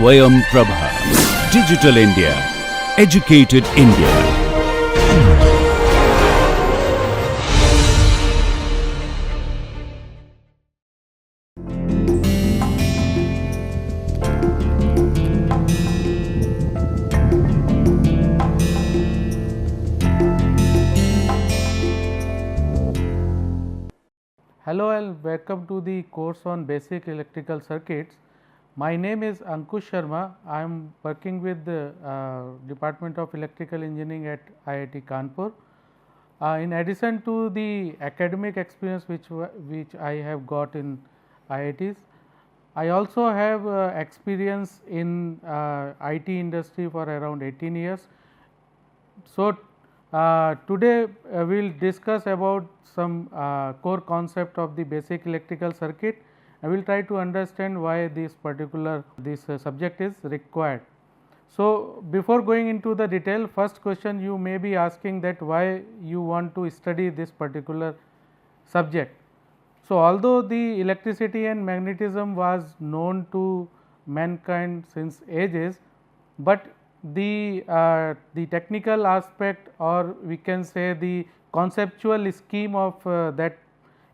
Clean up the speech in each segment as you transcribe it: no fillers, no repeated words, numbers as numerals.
Swayam Prabha. Digital India. Educated India. Hello and welcome to the course on basic electrical circuits. My name is Ankush Sharma. I am working with the Department of Electrical Engineering at IIT Kanpur. In addition to the academic experience which I have got in IITs, I also have experience in IT industry for around 18 years. So, today we will discuss about some core concept of the basic electrical circuit. I will try to understand why this subject is required. So, before going into the detail, first question you may be asking that why you want to study this particular subject. So, although the electricity and magnetism was known to mankind since ages, but the technical aspect, or we can say the conceptual scheme of that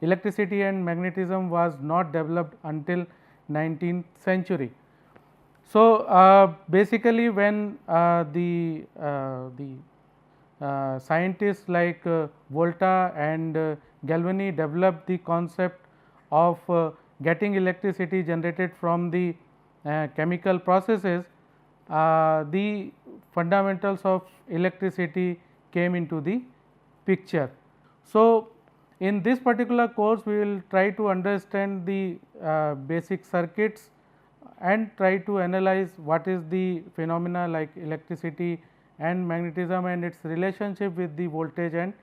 electricity and magnetism was not developed until 19th century. So, basically when the scientists like Volta and Galvani developed the concept of getting electricity generated from the chemical processes, the fundamentals of electricity came into the picture. So, in this particular course we will try to understand the basic circuits and try to analyze what is the phenomena like electricity and magnetism and its relationship with the voltage and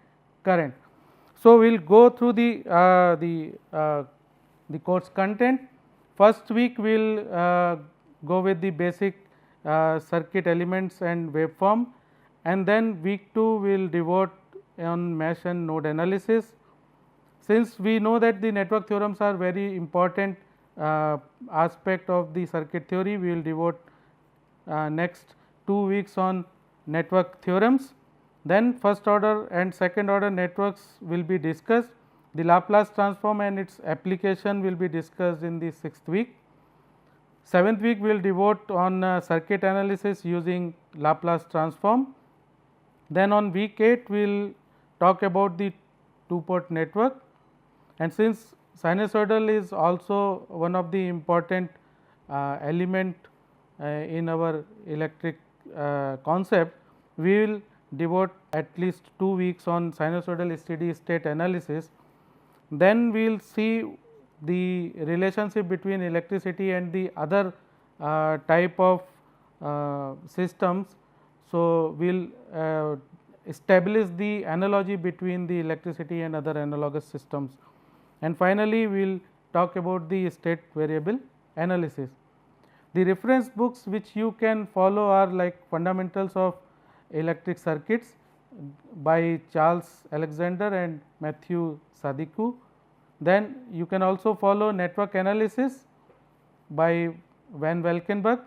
current. So, we will go through the course content. First week we will go with the basic circuit elements and waveform, and then week 2 we will devote on mesh and node analysis. Since we know that the network theorems are very important aspect of the circuit theory, we will devote next 2 weeks on network theorems. Then first order and second order networks will be discussed. The Laplace transform and its application will be discussed in the 6th week. 7th week we will devote on circuit analysis using Laplace transform. Then on week 8 we will talk about the 2-port network, and since sinusoidal is also one of the important element in our electric concept, we will devote at least 2 weeks on sinusoidal steady state analysis. Then we will see the relationship between electricity and the other type of systems. So, we will establish the analogy between the electricity and other analogous systems, and finally, we will talk about the state variable analysis. The reference books which you can follow are like Fundamentals of Electric Circuits by Charles Alexander and Matthew Sadiku. Then you can also follow Network Analysis by Van Valkenburg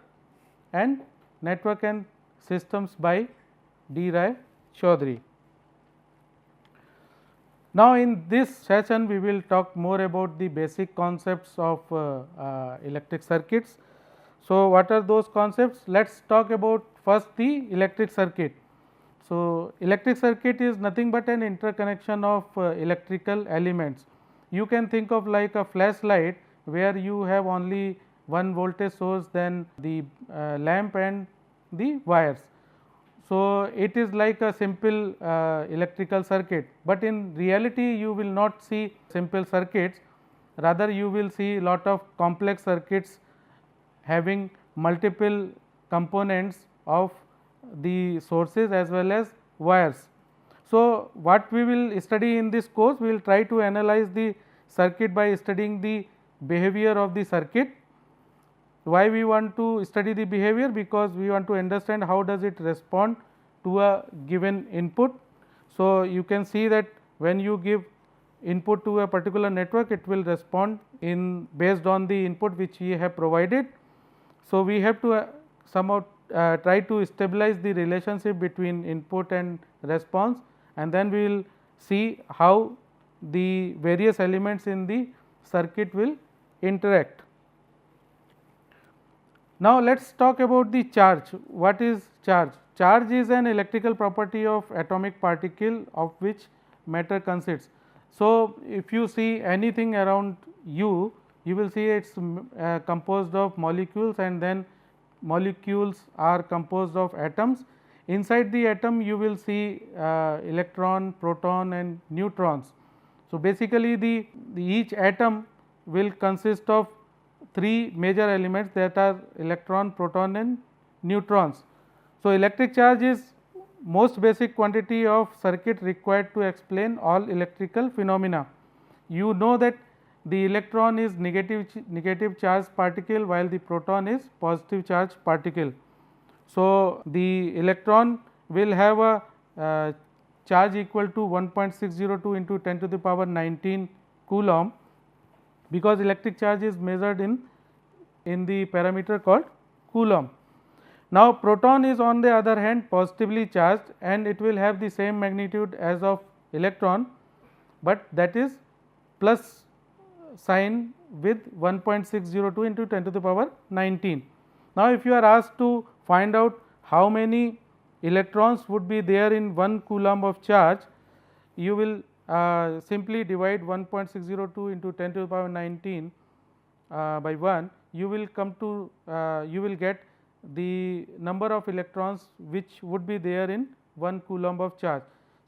and Network and Systems by D. Rai Chaudhary. Now, in this session we will talk more about the basic concepts of electric circuits. So, what are those concepts? Let us talk about first the electric circuit. So, electric circuit is nothing but an interconnection of electrical elements. You can think of like a flashlight where you have only one voltage source, then the lamp and the wires. So, it is like a simple electrical circuit, but in reality you will not see simple circuits, rather you will see lot of complex circuits having multiple components of the sources as well as wires. So, what we will study in this course, we will try to analyze the circuit by studying the behavior of the circuit. Why we want to study the behavior? Because we want to understand how does it respond to a given input. So, you can see that when you give input to a particular network, it will respond in based on the input which we have provided. So, we have to somehow try to stabilize the relationship between input and response, and then we will see how the various elements in the circuit will interact. Now, let us talk about the charge. What is charge? Charge is an electrical property of atomic particle of which matter consists. So, if you see anything around you, you will see it is composed of molecules, and then molecules are composed of atoms. Inside the atom you will see electron, proton and neutrons. So, basically each atom will consist of three major elements, that are electron, proton and neutrons. So, electric charge is most basic quantity of circuit required to explain all electrical phenomena. You know that the electron is negative charge particle, while the proton is positive charge particle. So, the electron will have a charge equal to 1.602 into 10 to the power 19 coulomb, because electric charge is measured in the parameter called coulomb. Now, proton is on the other hand positively charged, and it will have the same magnitude as of electron, but that is plus sign with 1.602 into 10 to the power 19. Now, if you are asked to find out how many electrons would be there in 1 coulomb of charge, you will simply divide 1.602 into 10 to the power 19 by 1. You will come to you will get the number of electrons which would be there in 1 coulomb of charge.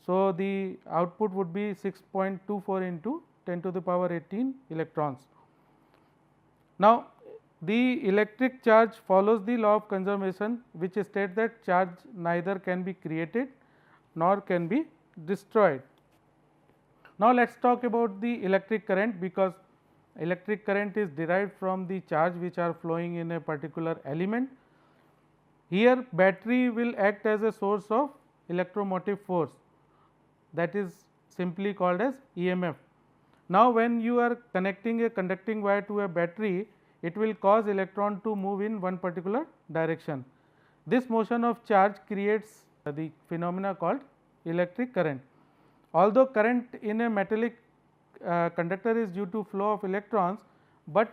So, the output would be 6.24 into 10 to the power 18 electrons. Now, the electric charge follows the law of conservation, which states that charge neither can be created nor can be destroyed. Now, let us talk about the electric current, because electric current is derived from the charge which are flowing in a particular element. Here battery will act as a source of electromotive force, that is simply called as EMF. Now, when you are connecting a conducting wire to a battery, it will cause electron to move in one particular direction. This motion of charge creates the phenomena called electric current. Although current in a metallic conductor is due to flow of electrons, but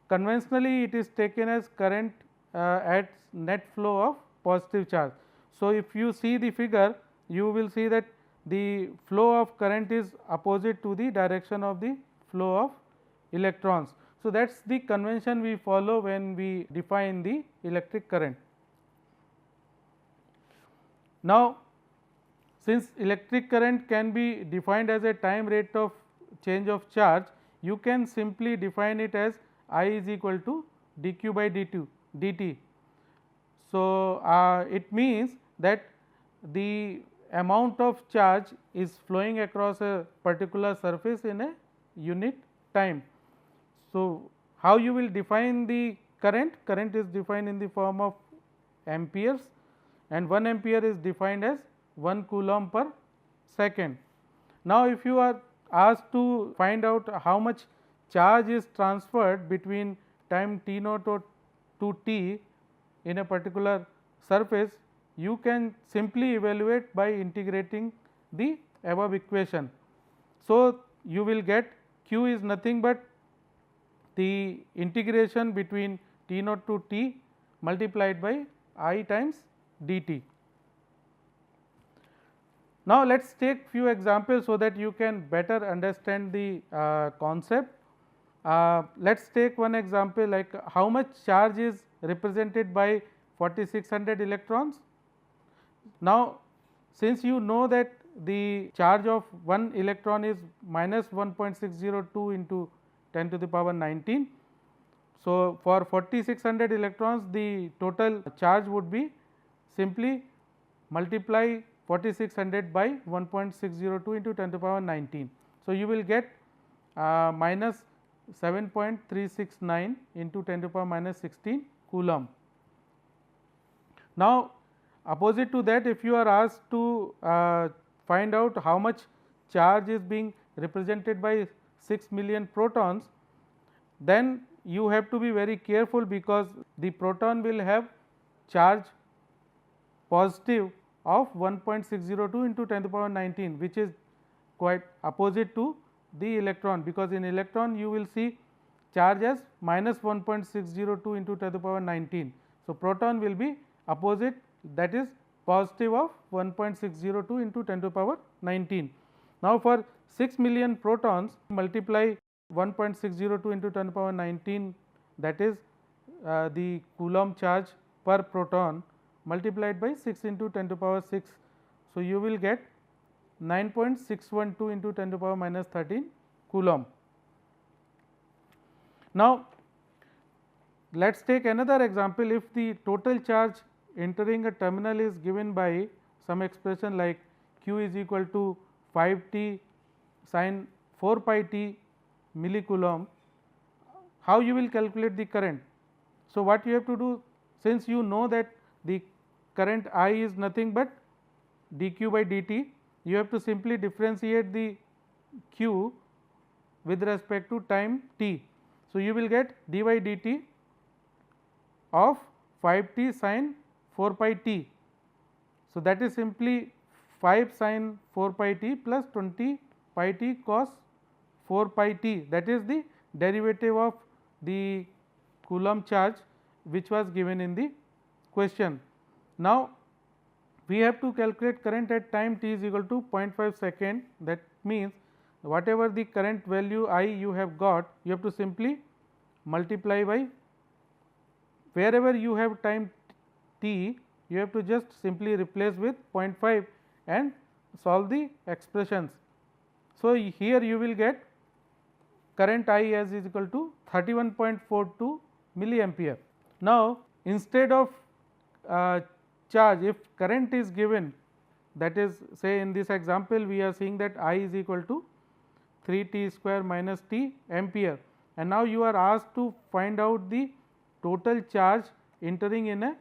conventionally it is taken as current at net flow of positive charge. So, if you see the figure, you will see that the flow of current is opposite to the direction of the flow of electrons. So, that is the convention we follow when we define the electric current. Now, since electric current can be defined as a time rate of change of charge, you can simply define it as I is equal to dq by dt. So, it means that the amount of charge is flowing across a particular surface in a unit time. So, how you will define the current? Current is defined in the form of amperes, and 1 ampere is defined as 1 coulomb per second. Now, if you are asked to find out how much charge is transferred between time t naught to t in a particular surface, you can simply evaluate by integrating the above equation. So, you will get q is nothing but the integration between t naught to t multiplied by I times dt. Now, let us take few examples so that you can better understand the concept. Let us take one example, like how much charge is represented by 4600 electrons. Now, since you know that the charge of one electron is minus 1.602 into 10 to the power 19. So, for 4600 electrons, the total charge would be simply multiply 4600 by 1.602 into 10 to the power 19. So, you will get minus 7.369 into 10 to the power minus 16 coulomb. Now, opposite to that, if you are asked to find out how much charge is being represented by 6 million protons, then you have to be very careful, because the proton will have charge positive of 1.602 into 10 to the power 19, which is quite opposite to the electron, because in electron you will see charge as minus 1.602 into 10 to the power 19. So, proton will be opposite, that is positive of 1.602 into 10 to the power 19. Now, for 6 million protons, multiply 1.602 into 10 to the power 19, that is the Coulomb charge per proton, multiplied by 6 into 10 to the power 6. So, you will get 9.612 into 10 to the power minus 13 Coulomb. Now, let us take another example. If the total charge entering a terminal is given by some expression like q is equal to 5 t sin 4 pi t millicoulomb, how you will calculate the current? So, what you have to do, since you know that the current I is nothing but dq by dt, you have to simply differentiate the q with respect to time t. So, you will get d by dt of 5 t sin 4 pi t. So, that is simply 5 sin 4 pi t plus 20 pi t cos 4 pi t, that is the derivative of the Coulomb charge which was given in the question. Now, we have to calculate current at time t is equal to 0.5 second. That means, whatever the current value I you have got, you have to simply multiply by, wherever you have time t, you have to just simply replace with 0.5 and solve the expressions. So, here you will get current I as is equal to 31.42 milliampere. Now, instead of charge, if current is given, that is, say in this example we are seeing that I is equal to 3 t square minus t ampere, and now you are asked to find out the total charge entering in a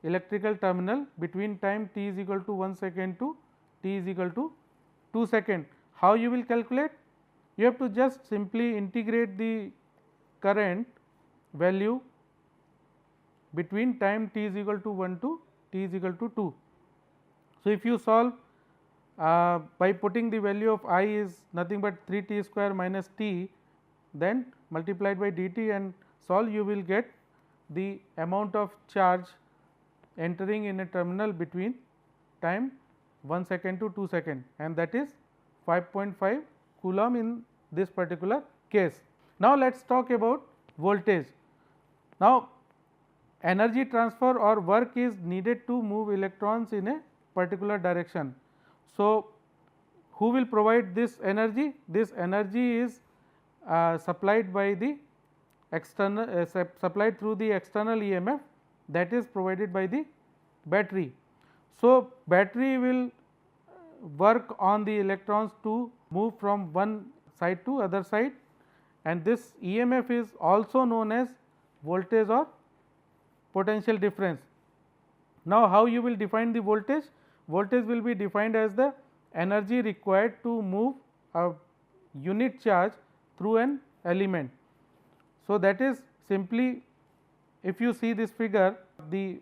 electrical terminal between time t is equal to 1 second to t is equal to 2 second. How you will calculate? You have to just simply integrate the current value between time t is equal to 1 to t is equal to 2. So, if you solve by putting the value of I is nothing but 3 t square minus t, then multiplied by dt and solve, you will get the amount of charge entering in a terminal between time 1 second to 2 second, and that is 5.5 Coulomb in this particular case. Now, let us talk about voltage. Now, energy transfer or work is needed to move electrons in a particular direction. So, who will provide this energy? This energy is supplied by the external supplied through the external EMF, that is provided by the battery. So, battery will work on the electrons to move from one side to other side, and this EMF is also known as voltage or potential difference. Now, how you will define the voltage? Voltage will be defined as the energy required to move a unit charge through an element. So, that is simply, if you see this figure, the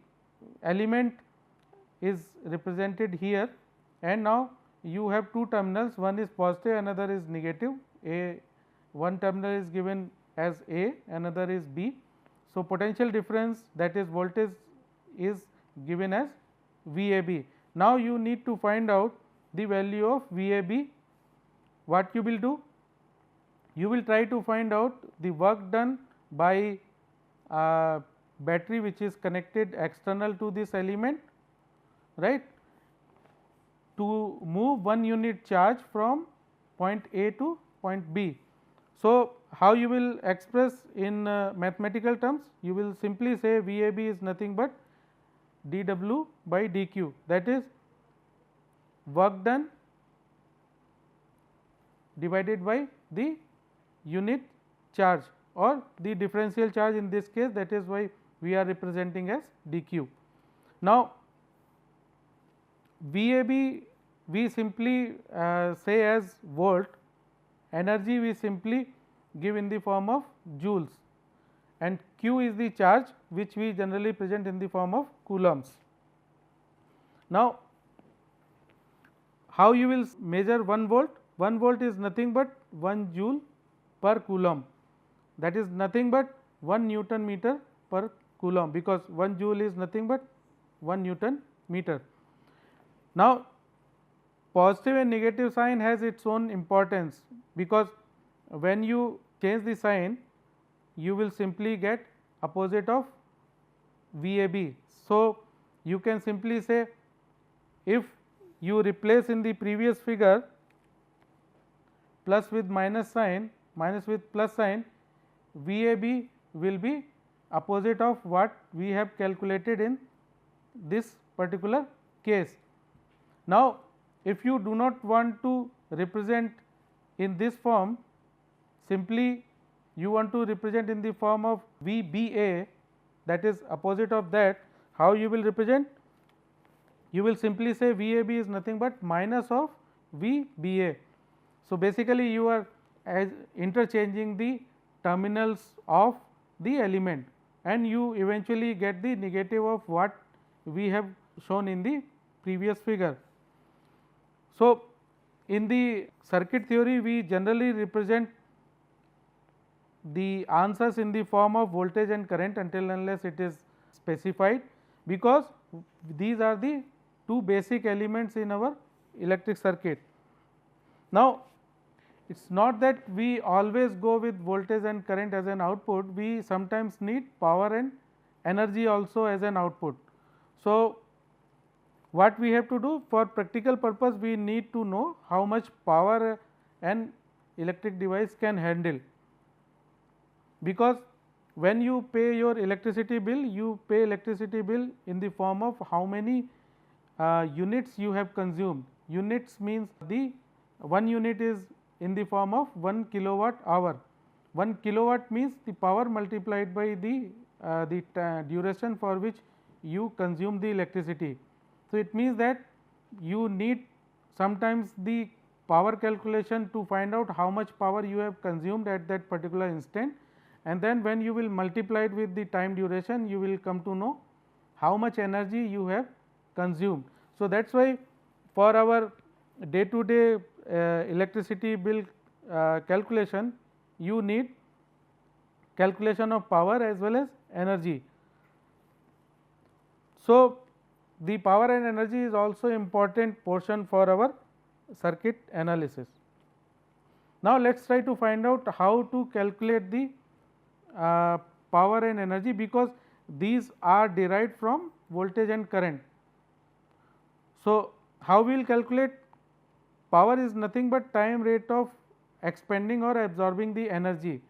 element is represented here, and now you have two terminals, one is positive, another is negative. One terminal is given as A, another is B. So, potential difference, that is voltage, is given as VAB. Now, you need to find out the value of VAB. What you will do? You will try to find out the work done by battery which is connected external to this element, right, to move one unit charge from point A to point B. So, how you will express in mathematical terms? You will simply say VAB is nothing but dW by dQ, that is work done divided by the unit charge or the differential charge in this case, that is why we are representing as dQ. Now, VAB we simply say as volt, energy we simply give in the form of joules. and Q is the charge which we generally present in the form of coulombs. Now, how you will measure 1 volt? 1 volt is nothing but 1 joule per coulomb, that is nothing but 1 Newton meter per coulomb, because 1 joule is nothing but 1 Newton meter. Now, positive and negative sign has its own importance, because when you change the sign you will simply get opposite of VAB. So, you can simply say, if you replace in the previous figure plus with minus sign, minus with plus sign, VAB will be opposite of what we have calculated in this particular case. Now, if you do not want to represent in this form, simply you want to represent in the form of VBA, that is opposite of that. How you will represent? You will simply say VAB is nothing but minus of VBA. So, basically you are as interchanging the terminals of the element, and you eventually get the negative of what we have shown in the previous figure. So, in the circuit theory we generally represent the answers in the form of voltage and current until unless it is specified, because these are the two basic elements in our electric circuit. Now, it is not that we always go with voltage and current as an output, we sometimes need power and energy also as an output. So, what we have to do for practical purpose, we need to know how much power an electric device can handle, because when you pay your electricity bill, you pay electricity bill in the form of how many units you have consumed. Units means the 1 unit is in the form of 1 kilowatt hour. 1 kilowatt means the power multiplied by the duration for which you consume the electricity. So, it means that you need sometimes the power calculation to find out how much power you have consumed at that particular instant, and then when you will multiply it with the time duration, you will come to know how much energy you have consumed. So, that is why for our day to day electricity bill calculation, you need calculation of power as well as energy. So, the power and energy is also important portion for our circuit analysis. Now, let us try to find out how to calculate the power and energy, because these are derived from voltage and current. So, how we will calculate? Power is nothing but time rate of expending or absorbing the energy.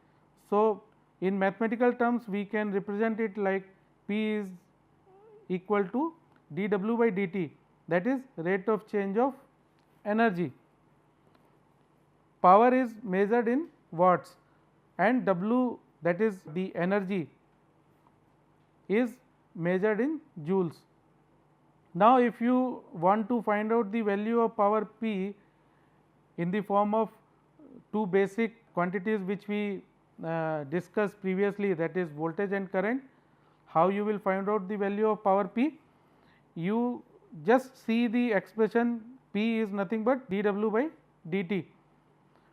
So, in mathematical terms we can represent it like P is equal to dW by dt, that is rate of change of energy. Power is measured in watts and W, that is the energy, is measured in joules. Now, if you want to find out the value of power P in the form of two basic quantities which we discussed previously, that is voltage and current, how you will find out the value of power P? You just see the expression P is nothing but dW by dt.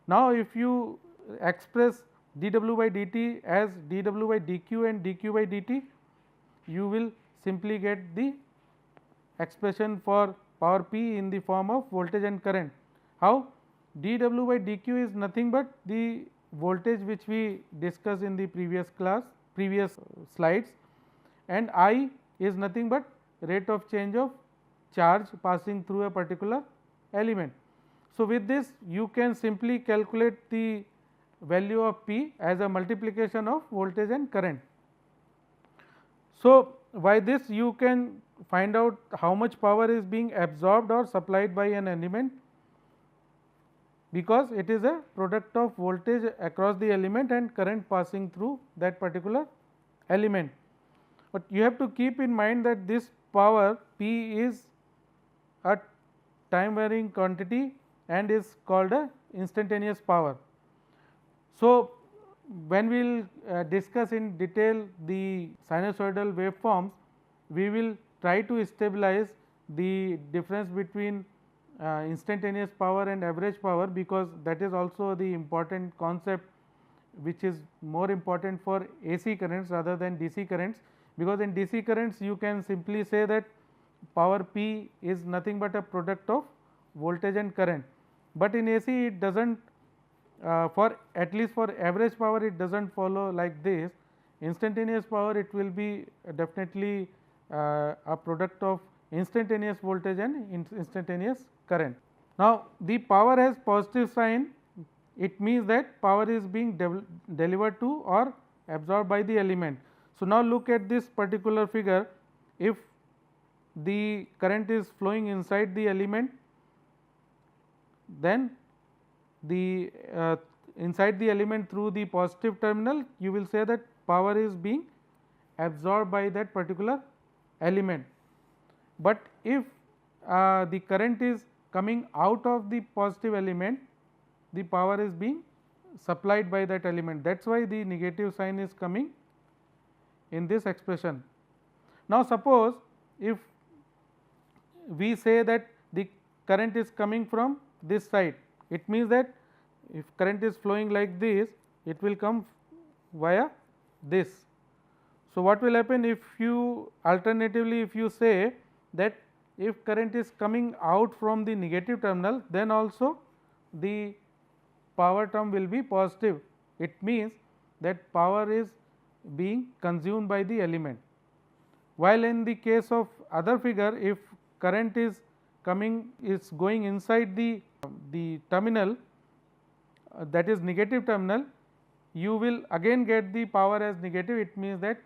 Now, if you express dW by dt as dW by dq and dq by dt, you will simply get the expression for power P in the form of voltage and current. How? dW by dq is nothing but the voltage which we discussed in the previous class, previous slides, and I is nothing but rate of change of charge passing through a particular element. So, with this you can simply calculate the value of P as a multiplication of voltage and current. So, by this you can find out how much power is being absorbed or supplied by an element, because it is a product of voltage across the element and current passing through that particular element. But you have to keep in mind that this power P is a time varying quantity and is called a instantaneous power. So, when we will discuss in detail the sinusoidal waveforms, we will try to stabilize the difference between instantaneous power and average power, because that is also the important concept which is more important for AC currents rather than DC currents, because in DC currents you can simply say that power P is nothing but a product of voltage and current, but in AC it does not, for at least for average power it does not follow like this. Instantaneous power, it will be definitely a product of instantaneous voltage and instantaneous current. Now, the power has positive sign, it means that power is being delivered to or absorbed by the element. So, now look at this particular figure. If the current is flowing inside the element, then the inside the element through the positive terminal, you will say that power is being absorbed by that particular element. But if the current is coming out of the positive element, the power is being supplied by that element. That is why the negative sign is coming in this expression. Now, suppose if we say that the current is coming from this side, it means that if current is flowing like this, it will come via this. So, what will happen if you alternatively if you say that if current is coming out from the negative terminal, then also the power term will be positive. It means that power is being consumed by the element. While in the case of other figure, if current is going inside the terminal, that is negative terminal, you will again get the power as negative. It means that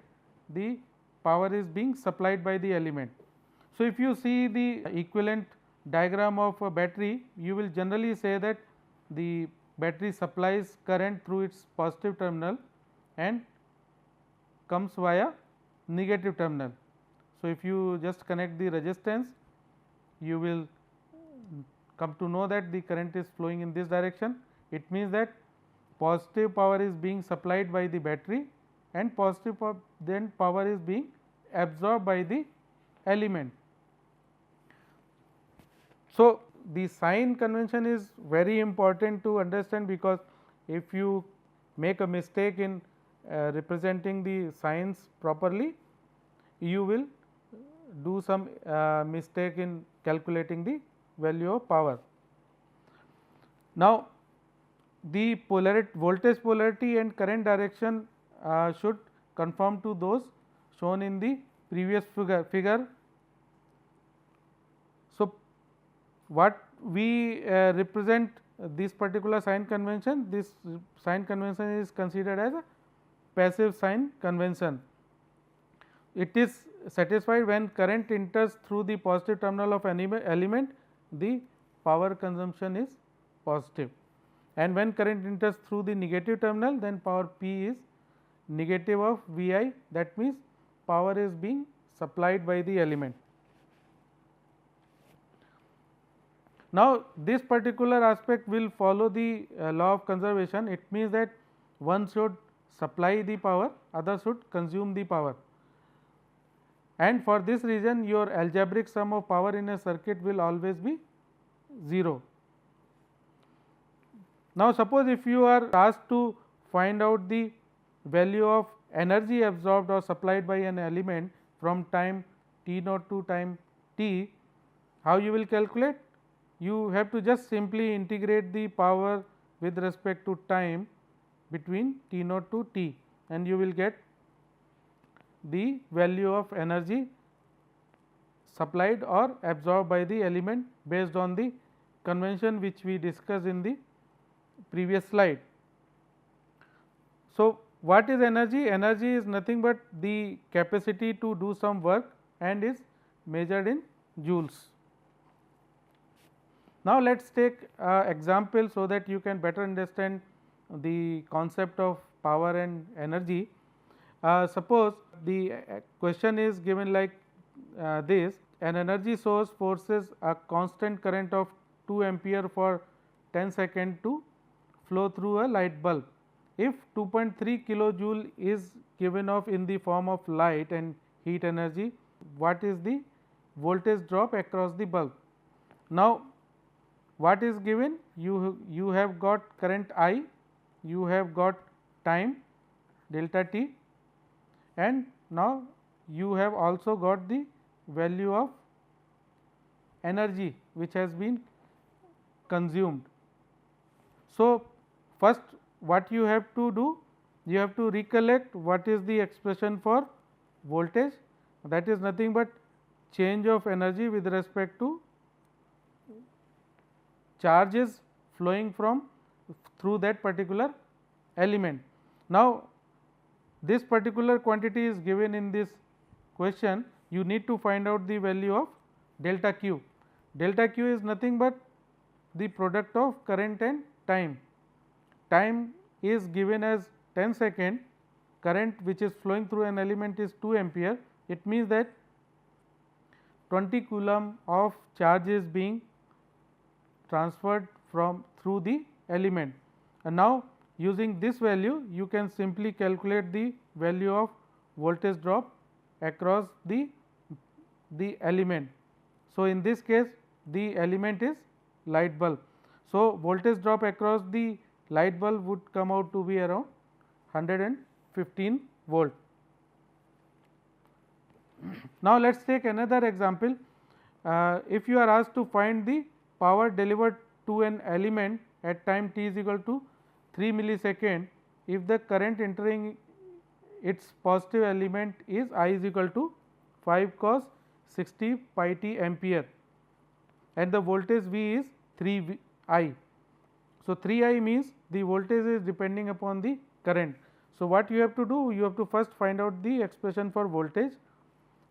the power is being supplied by the element. So, if you see the equivalent diagram of a battery, you will generally say that the battery supplies current through its positive terminal and comes via negative terminal. So, if you just connect the resistance, you will come to know that the current is flowing in this direction. It means that positive power is being supplied by the battery and positive then power is being absorbed by the element. So, the sign convention is very important to understand, because if you make a mistake in representing the signs properly, you will do some mistake in calculating the value of power. Now, the voltage polarity and current direction should conform to those shown in the previous figure. So, what we represent this particular sign convention, this sign convention is considered as a passive sign convention. It is satisfied when current enters through the positive terminal of any element, the power consumption is positive, and when current enters through the negative terminal, then power P is negative of Vi, that means power is being supplied by the element. Now, this particular aspect will follow the law of conservation. It means that one should supply the power, other should consume the power, and for this reason your algebraic sum of power in a circuit will always be 0. Now, suppose if you are asked to find out the value of energy absorbed or supplied by an element from time t naught to time t, how you will calculate? You have to just simply integrate the power with respect to time between t naught to t, and you will get the value of energy supplied or absorbed by the element based on the convention which we discussed in the previous slide. So, what is energy? Energy is nothing but the capacity to do some work and is measured in joules. Now, let us take example so that you can better understand the concept of power and energy. Suppose the question is given like this: an energy source forces a constant current of 2 ampere for 10 seconds to flow through a light bulb. if 2.3 kilojoule is given off in the form of light and heat energy, what is the voltage drop across the bulb? Now, what is given? You have got current I, you have got time delta t, and now you have also got the value of energy which has been consumed. So, first what you have to do, you have to recollect what is the expression for voltage, that is nothing but change of energy with respect to charges flowing from through that particular element. Now, this particular quantity is given in this question, you need to find out the value of delta q. Delta q is nothing but the product of current and time. Time is given as 10 second, current which is flowing through an element is 2 ampere. It means that 20 coulomb of charge is being transferred from through the element, and now using this value you can simply calculate the value of voltage drop across the element. So, in this case the element is light bulb. So, voltage drop across the light bulb would come out to be around 115 volt. Now, let us take another example. If you are asked to find the power delivered to an element at time t is equal to 3 millisecond, if the current entering its positive element is I is equal to 5 cos 60 pi t ampere and the voltage V is 3 I. So, 3 I means the voltage is depending upon the current. So, what you have to do? You have to first find out the expression for voltage.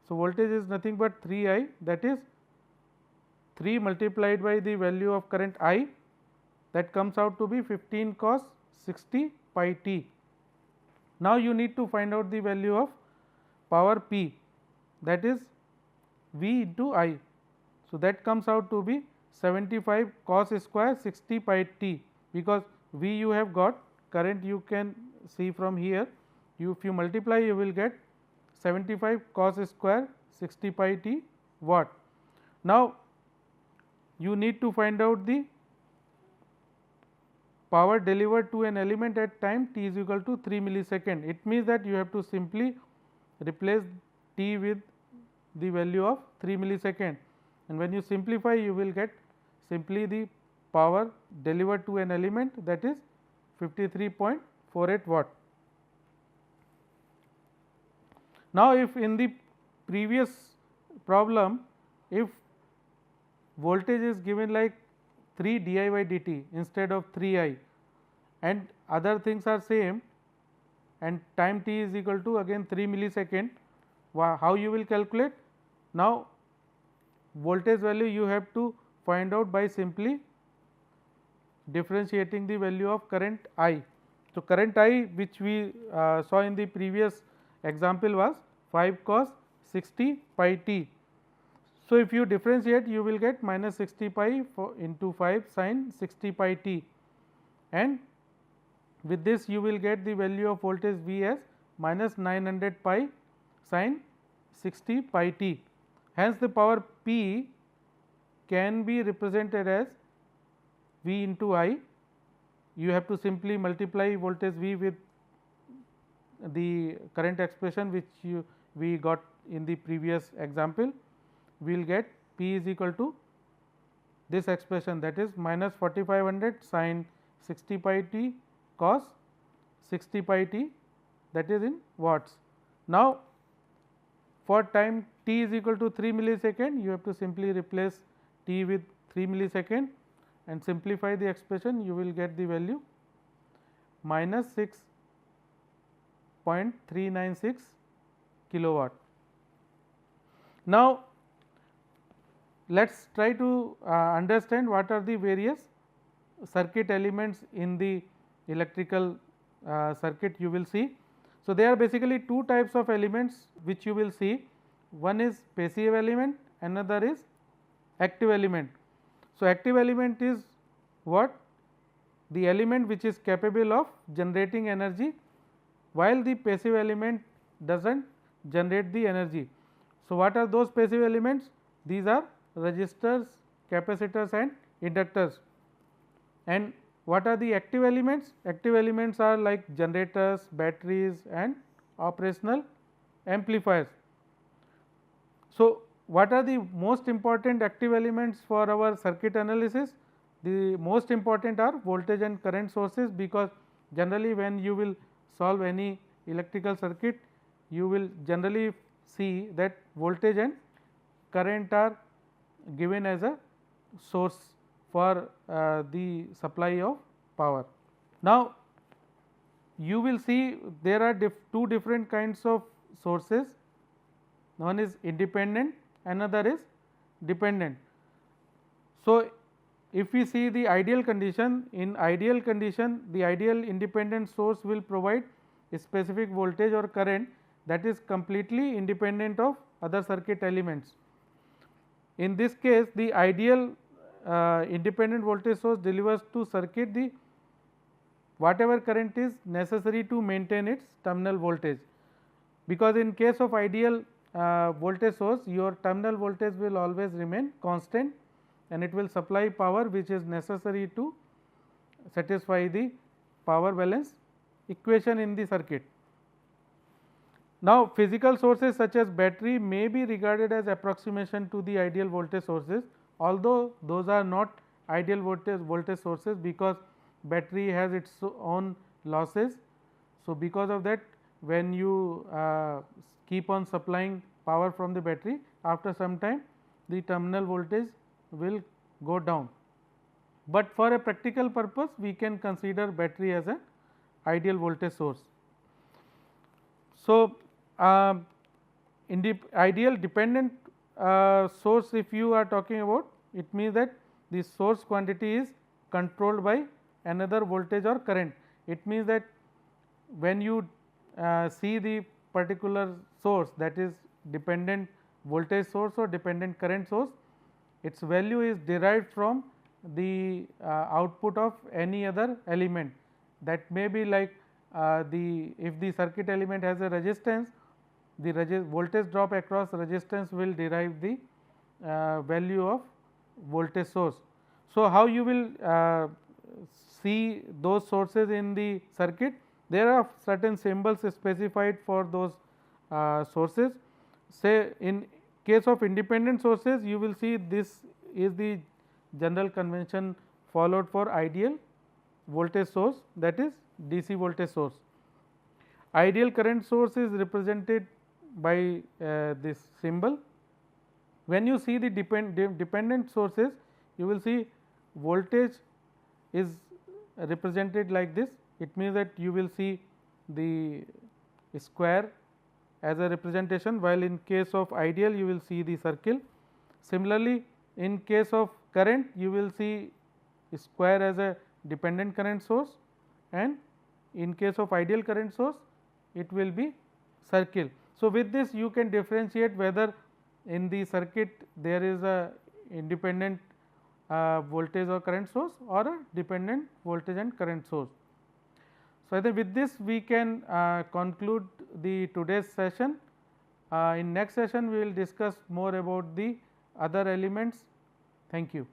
So, voltage is nothing but 3 I, that is 3 multiplied by the value of current I, that comes out to be 15 cos 60 pi t. Now, you need to find out the value of power P, that is V into I. So, that comes out to be 75 cos square 60 pi t, because V you have got, current you can see from here, if you multiply you will get 75 cos square 60 pi t watt. Now, you need to find out the power delivered to an element at time t is equal to 3 millisecond. It means that you have to simply replace t with the value of 3 millisecond, and when you simplify you will get simply the power delivered to an element, that is 53.48 watt. Now, if in the previous problem, if voltage is given like 3 di by dt instead of 3 I and other things are same and time t is equal to again 3 millisecond, how you will calculate? Now, voltage value you have to find out by simply differentiating the value of current I. So, current I which we saw in the previous example was 5 cos 60 pi t. So, if you differentiate you will get minus 60 pi into 5 sin 60 pi t, and with this you will get the value of voltage V as minus 900 pi sin 60 pi t. Hence, the power P can be represented as V into I. You have to simply multiply voltage V with the current expression which we got in the previous example. We will get P is equal to this expression, that is minus 4500 sin 60 pi t cos 60 pi t, that is in watts. Now, for time t is equal to 3 millisecond, you have to simply replace t with 3 millisecond and simplify the expression, you will get the value minus 6.396 kilowatt. Now, let us try to understand what are the various circuit elements in the electrical circuit you will see. So, there are basically two types of elements which you will see. One is passive element, another is active element. So, active element is what? the element which is capable of generating energy, while the passive element does not generate the energy. So, what are those passive elements? These are resistors, capacitors and inductors. And what are the active elements? Active elements are like generators, batteries and operational amplifiers. So, what are the most important active elements for our circuit analysis? The most important are voltage and current sources, because generally when you will solve any electrical circuit, you will generally see that voltage and current are given as a source for the supply of power. Now, you will see there are two different kinds of sources. One is independent, another is dependent. So, if we see the ideal condition, in ideal condition the ideal independent source will provide a specific voltage or current that is completely independent of other circuit elements. In this case, the ideal independent voltage source delivers to circuit the whatever current is necessary to maintain its terminal voltage, because in case of ideal voltage source, your terminal voltage will always remain constant and it will supply power which is necessary to satisfy the power balance equation in the circuit. Now, physical sources such as battery may be regarded as approximation to the ideal voltage sources, although those are not ideal voltage sources, because battery has its own losses. So, because of that, when you keep on supplying power from the battery, after some time the terminal voltage will go down. But for a practical purpose, we can consider battery as an ideal voltage source. So, ideal dependent source, if you are talking about, it means that the source quantity is controlled by another voltage or current. It means that when you see the particular source, that is dependent voltage source or dependent current source, its value is derived from the output of any other element. That may be like if the circuit element has a resistance, the voltage drop across resistance will derive the value of voltage source. So, how you will see those sources in the circuit? There are certain symbols specified for those sources. Say in case of independent sources, you will see this is the general convention followed for ideal voltage source, that is DC voltage source. Ideal current source is represented by this symbol. When you see the dependent sources, you will see voltage is represented like this. It means that you will see the square as a representation, while in case of ideal you will see the circle. Similarly, in case of current, you will see square as a dependent current source, and in case of ideal current source it will be circle. So, with this you can differentiate whether in the circuit there is a independent voltage or current source or a dependent voltage and current source. So, I think with this we can conclude the today's session. In next session we will discuss more about the other elements. Thank you.